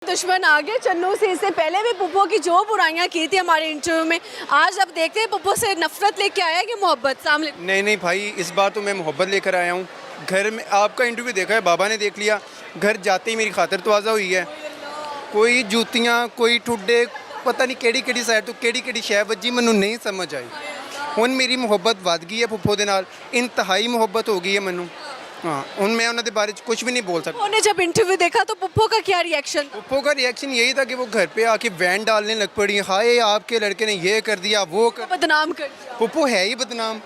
दुश्मन आ गए चन्नू से। इससे पहले भी पुप्पो की जो बुराइयां की थी हमारे इंटरव्यू में, आज अब देखते हैं पुप्पो से नफरत लेके आया कि मोहब्बत। सामने नहीं नहीं भाई, इस बार तो मैं मोहब्बत लेकर आया हूँ। घर में आपका इंटरव्यू देखा है, बाबा ने देख लिया, घर जाते ही मेरी खातिर तवाज़ा हुई है। कोई जूतियाँ, कोई ठुड्डे, पता नहीं ਕਿਹੜੀ ਕਿਹੜੀ ਸਾਈਡ ਤੋਂ ਕਿਹੜੀ ਕਿਹੜੀ ਸ਼ੈ ਵੱਜੀ, ਮੈਨੂੰ ਨਹੀਂ ਸਮਝ ਆਈ। ਹੁਣ ਮੇਰੀ ਮੁਹੱਬਤ ਵੱਧ ਗਈ ਹੈ ਪੁੱਪੋ ਦੇ ਨਾਲ, ਇੰਤਹਾਈ ਮੁਹੱਬਤ ਹੋ ਗਈ है ਮੈਨੂੰ। हाँ, ਹੁਣ मैं उन्होंने बारे में कुछ भी नहीं बोल सकता। उन्होंने जब इंटरव्यू देखा तो पुप्पो का क्या रिएक्शन? पुप्पो का रिएक्शन यही था कि वो घर पे आके वैन डालने लग पड़ी, हाय आपके लड़के ने ये कर दिया वो कर। बदनाम कर दिया। पुप्पो है ही बदनाम।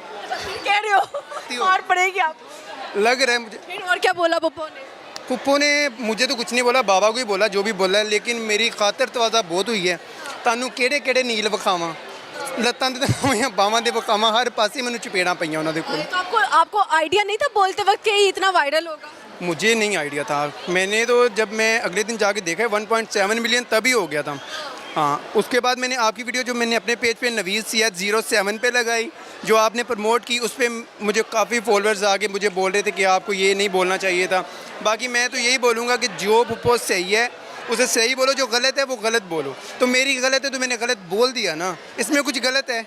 कह रहे हो मार पड़ेगी आप? लग रहा है मुझे। फिर और क्या बोला पुप्पो ने? पुप्पो ने मुझे तो कुछ नहीं बोला, बाबा को ही बोला जो भी बोला है, लेकिन मेरी खातर तवाज़ा बहुत हुई है। तानू ਕਿਹੜੇ ਕਿਹੜੇ ਨੀਲ ਵਿਖਾਵਾਂ, ਲੱਤਾਂ ਦੇ ਦਿਖਾਵਾਂ, ਬਾਹਾਂ ਦੇ ਵਿਖਾਵਾਂ, हर पासे मैंने चपेड़ा पईयां उन्होंने कोल। तो आपको आइडिया नहीं था बोलते वक्त कि ये इतना वायरल होगा? मुझे नहीं आइडिया था। मैंने तो जब मैं अगले दिन जाके देखा 1.7 मिलियन तभी हो गया था। हाँ, उसके बाद मैंने आपकी वीडियो जो मैंने अपने पेज पे नवीज़ सियाद 07 पे लगाई, जो आपने प्रमोट की, उस पर मुझे काफ़ी फॉलोअर्स आके मुझे बोल रहे थे कि आपको ये नहीं बोलना चाहिए था। बाकी मैं तो यही बोलूँगा कि जो पुप्पो सही है उसे सही बोलो, जो गलत है वो गलत बोलो। तो मेरी गलत है तो मैंने गलत बोल दिया ना, इसमें कुछ गलत है?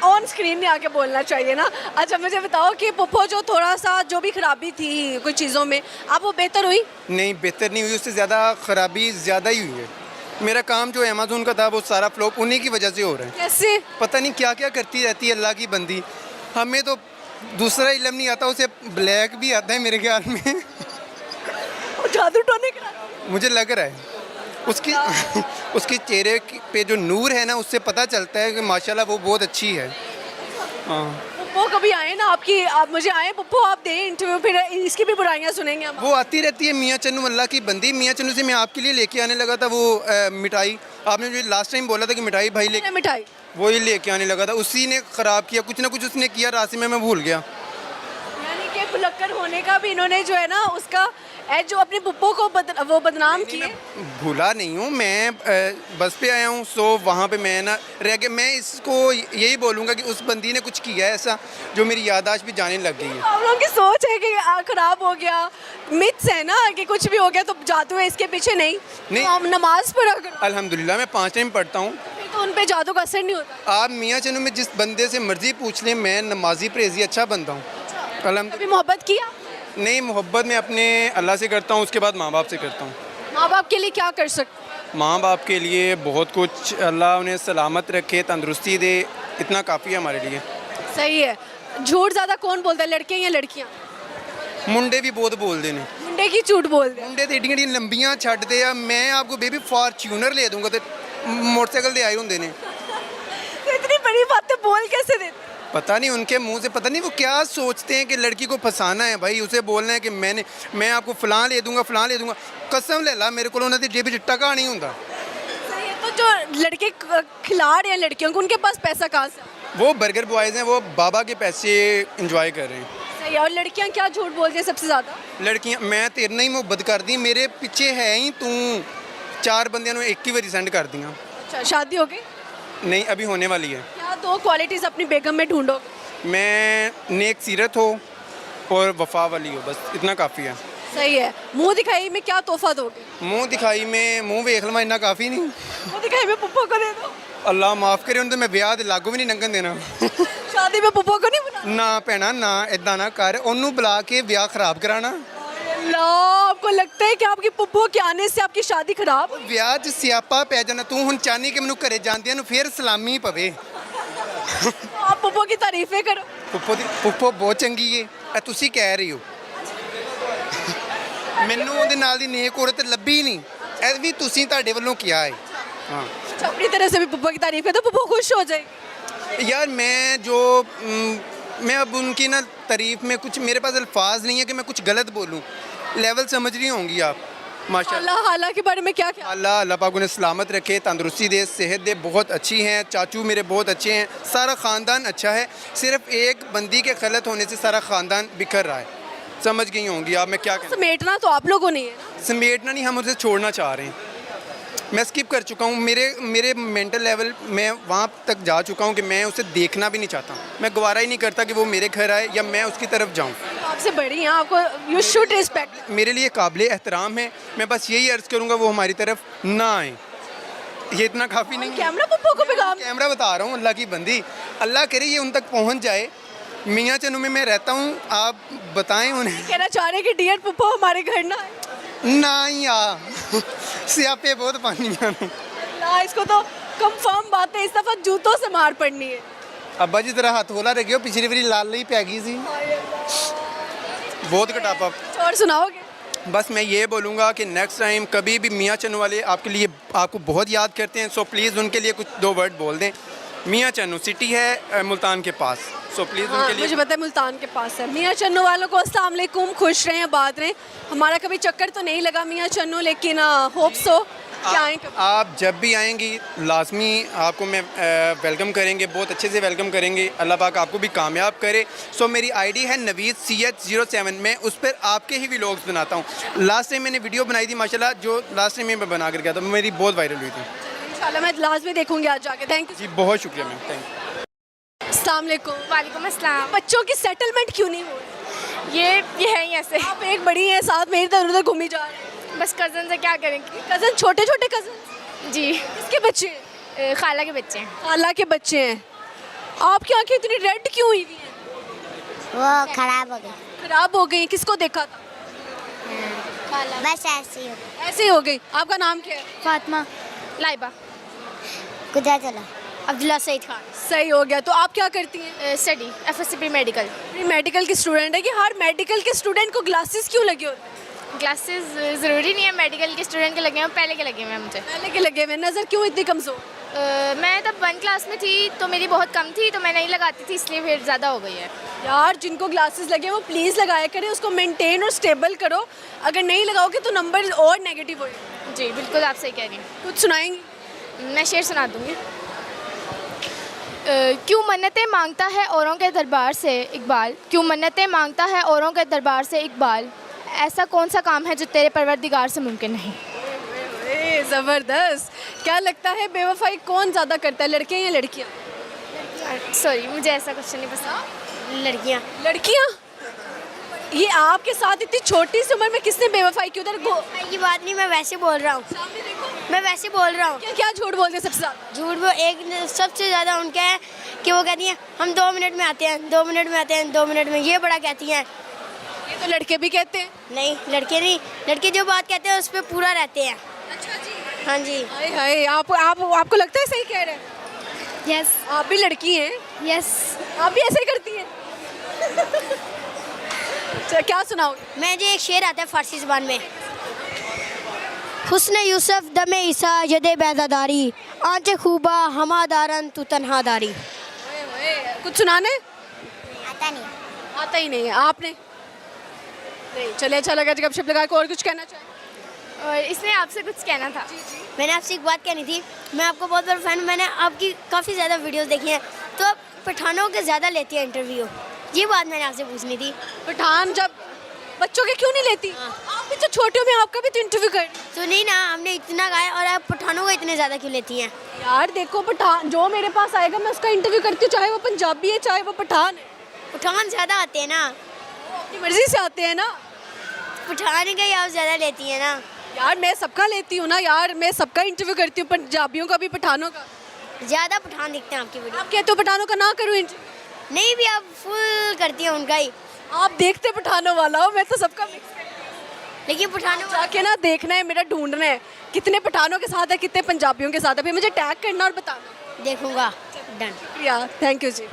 ऑन स्क्रीन नहीं आके बोलना चाहिए ना। अच्छा मुझे बताओ कि पुप्पो जो थोड़ा सा जो भी खराबी थी कुछ चीज़ों में, अब वो बेहतर हुई? नहीं, बेहतर नहीं हुई, उससे ज़्यादा ख़राबी ज़्यादा ही हुई है। मेरा काम जो अमेज़ोन का था वो सारा फ्लॉप उन्हीं की वजह से हो रहा है। कैसे? पता नहीं क्या क्या करती रहती है अल्लाह की बंदी। हमें तो दूसरा इल्म नहीं आता, उसे ब्लैक भी आता है मेरे ख्याल में। जादू टोने करा? मुझे लग रहा है उसकी उसके चेहरे पे जो नूर है ना, उससे पता चलता है कि माशाल्लाह वो बहुत अच्छी है। हाँ, पुप्पो कभी आए ना आपकी, आप मुझे आए पुप्पो, आप दें इंटरव्यू, फिर इसकी भी बुराइयां सुनेंगे हम। वो आती रहती है मियाँ चन्नू अल्लाह की बंदी। मियाँ चन्नू से मैं आपके लिए लेके आने लगा था वो मिठाई, आपने मुझे लास्ट टाइम बोला था कि मिठाई भाई ले, मिठाई वो ही लेके आने लगा था, उसी ने ख़राब किया। कुछ ना कुछ उसने किया, रास्ते में मैं भूल गया। यानी कि भुलक्कड़ होने का भी इन्होंने जो है ना उसका जो अपने पुप्पो को वो बदनाम किए। भूला नहीं हूँ मैं, बस पे आया हूँ, सो वहाँ पे मैं ना रह गया। मैं इसको यही बोलूँगा कि उस बंदी ने कुछ किया है ऐसा जो मेरी याददाश्त भी जाने लग गई है। आप लोगों की सोच है कि खराब हो गया, मिथ्स है ना कि कुछ भी हो गया तो जादू है, इसके पीछे नहीं। नहीं। तो हम नमाज पढ़ा करो। अल्हम्दुलिल्लाह मैं 5 टाइम पढ़ता हूँ। फिर तो उन पे जादू का असर नहीं होता। आप मियाँ चन्नू में जिस बंदे से मर्जी पूछ लें, मैं नमाजी परहेजी अच्छा बनता हूँ अल्हम्दुलिल्लाह। कभी मोहब्बत किया? नहीं, मोहब्बत मैं अपने अल्लाह से करता हूँ, उसके बाद माँ बाप से करता हूँ। माँ बाप के लिए क्या कर सकते? माँ बाप के लिए बहुत कुछ, अल्लाह उन्हें सलामत रखे, तंदुरुस्ती दे, इतना काफ़ी है हमारे लिए। सही है। झूठ ज़्यादा कौन बोलता है, लड़के या लड़कियाँ? मुंडे भी बहुत बोलते हैं। मुंडे की झूठ बोलते हैं। मुंडे तो एडियां एडियां लंबियां छड्डदे आ। मैं आपको बेबी फॉर्च्यूनर ले दूंगा तो मोटरसाइकिल दे आए होंगे ने। तो इतनी बड़ी बातें बोल कैसे देते? पता नहीं उनके मुंह से, पता नहीं वो क्या सोचते हैं कि लड़की को फंसाना है। भाई उसे बोलना है कि मैं आपको फ़लाँ ले दूंगा, फ़लाँ ले दूंगा। कसम ले ला, मेरे को उन्होंने जेब च टका नहीं होता। सही है। तो जो लड़के खिला रहे हैं लड़कियों को, उनके पास पैसा कहाँ से? वो बर्गर बॉयज़ हैं, वो बाबा के पैसे इंजॉय कर रहे हैं। सही है। और लड़कियाँ क्या झूठ बोलती हैं सबसे ज़्यादा? लड़कियां, मैं तेरे ਨਾਲ ही मुहब्बत करदी, मेरे पिछे है ही तू। 4 बंदियां ਨੂੰ एक ही बारी सेंड कर दियां। अच्छा, शादी हो गई? नहीं, अभी होने वाली है। क्या 2 क्वालिटीज़ अपनी बेगम में ढूंढोगे? मैं नेक सीरत हो और वफा वाली हो, बस इतना काफ़ी है। सही है। मुंह दिखाई में क्या तोहफा दोगे? मुंह दिखाई में मुंह वेख लवा, इन्ना काफ़ी नहीं। मुंह दिखाई में पुप्पो को दे दो। अल्लाह माफ़ करे, उन्हें तो मैं ब्याह दे लागू भी नहीं लंघन देना। शादी में पुप्पो को नहीं बुलाना? ना भैना ना, इदा ना कर, उन्होंने बुला के ब्याह खराब कराना। अल्लाह, आपको लगता है कि आपकी पुप्पो के आने से आपकी शादी खराब? ब्याह च स्यापा पै जाना। तू हुण चाहनी कि मैनू घरे जांदियां नू फिर सलामी पवे। आप पुप्पो की तारीफें करो। पुप्पो बहुत चंगी है, ਇਹ ਤੁਸੀਂ ਕਹਿ ਰਹੇ ਹੋ। ਮੈਨੂੰ ਉਹਦੇ ਨਾਲ ਦੀ ਨੇਕ ਔਰਤ ਲੱਭੀ ਨਹੀਂ, ਇਹ ਵੀ ਤੁਸੀਂ ਤੁਹਾਡੇ ਵੱਲੋਂ ਕਿਹਾ ਹੈ। हाँ, अच्छा, अपनी तरह से भी पुप्पो की तारीफ है तो पुप्पो खुश हो जाएगी। यार मैं अब उनकी ना तारीफ में कुछ, मेरे पास अल्फाज नहीं है कि मैं कुछ गलत बोलूँ। लेवल समझ रही होंगी आप माशाल्लाह। हालां के बारे में क्या क्या? अल्लाह पाक उन्हें सलामत रखे, तंदुरुस्ती दे, सेहत दे, बहुत अच्छी हैं। चाचू मेरे बहुत अच्छे हैं, सारा ख़ानदान अच्छा है। सिर्फ एक बंदी के गलत होने से सारा ख़ानदान बिखर रहा है। समझ गई होंगी आप मैं क्या कहूँ। समेटना तो आप लोगों ने है ना? समेटना नहीं, हम उसे छोड़ना चाह रहे हैं। मैं स्किप कर चुका हूँ, मेरे मेंटल लेवल मैं वहाँ तक जा चुका हूँ कि मैं उसे देखना भी नहीं चाहता। मैं गवारा ही नहीं करता कि वो मेरे घर आए या मैं उसकी तरफ जाऊँ। आप आपसे बड़ी हैं, आपको यू शुड रिस्पेक्ट। मेरे लिए काबिल एहतराम है, मैं बस यही अर्ज़ करूँगा वो हमारी तरफ ना आए, ये इतना काफ़ी नहीं है। कैमरा पप्पो को पैगाम। कैमरा बता रहा हूँ, अल्लाह की बंदी, अल्लाह करे ये उन तक पहुँच जाए। मियाँ चन्नू में मैं रहता हूँ, आप बताएं उन्हें। कहना चाह रहे हैं कि डियर पप्पो हमारे घर ना आए। ना ही आ सियापे बहुत पानी में अल्लाह, इसको तो कंफर्म बात है, इस दफ़ा जूतों से मार पड़नी है। अब्बा जी तरह हाथ होला रखियो, पिछली बारी लाल ही पै गई सी, बहुत कटापा। और सुनाओगे? बस मैं ये बोलूँगा कि नेक्स्ट टाइम कभी भी मियाँ चन्नू वाले आपके लिए आपको बहुत याद करते हैं, सो प्लीज़ उनके लिए कुछ 2 वर्ड बोल दें। मियाँ चन्नू सिटी है मुल्तान के पास, सो प्लीज़ हाँ, उनके लिए। मुझे पता है मुल्तान के पास है। मियाँ चन्नू वालों को अस्सलाम वालेकुम, खुश रहें, आबाद रहें। हमारा कभी चक्कर तो नहीं लगा मियाँ चन्नू, लेकिन होप सो कि आएँ कभी। आप जब भी आएंगी लाजमी आपको मैं वेलकम करेंगे, बहुत अच्छे से वेलकम करेंगे। अल्लाह पाक आपको भी कामयाब करे। सो मेरी आईडी है नवीद CH07, मैं उस पर आपके ही व्लॉग्स बनाता हूँ। लास्ट टाइम मैंने वीडियो बनाई थी माशाल्लाह, जो लास्ट टाइम मैं बना कर गया था, मेरी बहुत वायरल हुई थी। इंशाल्लाह मैं लाजमी देखूंगी आज जाके। थैंक यू जी बहुत शुक्रिया मैम, थैंक यू। अस्सलाम वालेकुम। वालेकुम अस्सलाम। बच्चों की सेटलमेंट क्यों नहीं हो रही? ये है ही ऐसे, आप एक बड़ी हैं, साथ में इधर उधर घूमी जा रहे हैं। बस कज़न से क्या करेंगे। कज़न, छोटे छोटे कज़न? जी, किसके बच्चे हैं? खाला के बच्चे हैं। खाला के बच्चे हैं। आपकी आंखें इतनी रेड क्यों हुई हुई हैं? वो खराब हो गई। खराब हो गई? किसको देखा था? बस ऐसे ही हो गई। ऐसे ही हो गई। आपका नाम क्या है? फातिमा, लाइबा, कुदा चला। अब्दुल्ला सईद खान। सही हो गया। तो आप क्या करती हैं? Study FSC pre medical. Pre medical की स्टूडेंट है कि हर मेडिकल के स्टूडेंट को ग्लासेस क्यों लगे होते हैं? क्लासेस ज़रूरी नहीं है मेडिकल के स्टूडेंट के लगे हैं, पहले के लगे हुए हैं मुझे। पहले के लगे हुए, नज़र क्यों इतनी कमज़ोर? मैं तब 1 क्लास में थी तो मेरी बहुत कम थी, तो मैं नहीं लगाती थी, इसलिए फिर ज़्यादा हो गई है। यार जिनको ग्लासेस लगे वो प्लीज़ लगाया करें, उसको मेंटेन और स्टेबल करो। अगर नहीं लगाओगे तो नंबर और नेगेटिव होएगा। जी बिल्कुल, आप सही कह रही हैं। कुछ सुनाएंगी? मैं शेर सुना दूँगी। क्यों मन्नतें मांगता है औरों के दरबार से इकबाल, क्यों मन्नतें मांगता है औरों के दरबार से इकबाल, ऐसा कौन सा काम है जो तेरे परवरदिगार से मुमकिन नहीं। ज़बरदस्त। क्या लगता है बेवफाई कौन ज़्यादा करता है, लड़के या लड़कियाँ? सॉरी, मुझे ऐसा क्वेश्चन नहीं पसंद। लड़कियाँ। लड़कियाँ? ये आपके साथ इतनी छोटी सी उम्र में किसने बेवफाई की? उधर ये बात नहीं, मैं वैसे बोल रहा हूँ। मैं वैसे बोल रहा हूँ। क्या क्या झूठ बोलते हैं सबसे ज़्यादा? झूठ वो एक सबसे ज़्यादा उनका है कि वो कहती हैं हम 2 मिनट में आते हैं, 2 मिनट में आते हैं, 2 मिनट में, ये बड़ा कहती हैं। ये तो लड़के भी कहते हैं। नहीं, लड़के नहीं, लड़के जो बात कहते हैं उस पर पूरा रहते हैं। अच्छा जी। हाँ जी। हाय हाय, आपको लगता है सही कह रहे हैं? यस आप भी लड़की हैं, यस। आप भी ऐसे ही करती हैं? अच्छा, क्या सुनाओगे? मैं जो एक शेर आता है फारसी ज़बान में, हुस्न यूसुफ दमे ईसा यदे बैदादारी, आंचे खूबा हमादारन तू तन्हादारी। कुछ सुनाने? आता नहीं। आता ही नहीं है। आपने? नहीं, चले, अच्छा लगा जब गपशप लगा के। और कुछ कहना चाहें? और इसमें आपसे कुछ कहना था। मैंने आपसे एक बात कहनी थी, मैं आपको बहुत बड़ा फ़ैन हूँ, मैंने आपकी काफ़ी ज़्यादा वीडियोस देखी हैं, तो आप पठानों के ज़्यादा लेती हैं इंटरव्यू, ये बात मैंने आपसे पूछनी थी। पठान जब बच्चों के क्यों नहीं लेती? आप भी तो छोटे हो, मैं आपका भी तो इंटरव्यू कर। तो नहीं ना, हमने इतना गाया और आप पठानों को इतने ज़्यादा क्यों लेती हैं? यार देखो, पठान जो मेरे पास आएगा मैं उसका इंटरव्यू करती हूँ, चाहे वो पंजाबी है चाहे वो पठान है। पठान ज़्यादा आते हैं ना, अपनी मर्जी से आते हैं ना। पठान का ही आप ज़्यादा लेती हैं ना। यार मैं सबका लेती हूँ ना यार, मैं सबका इंटरव्यू करती हूँ, पंजाबियों का भी पठानों का। ज़्यादा पठान दिखते हैं आपकी वीडियो। आप कहते हो पठानों का ना करूँ इंटरव्यू? नहीं भी आप फुल करती हैं उनका ही। आप देखते पठानों वाला हो, मैं तो सबका मिक्स करती हूँ। लेकिन पठानों जाके ना देखना है, मेरा ढूंढना है कितने पठानों के साथ है कितने पंजाबियों के साथ है, फिर मुझे टैग करना और बताना। देखूंगा। डन। या थैंक यू जी।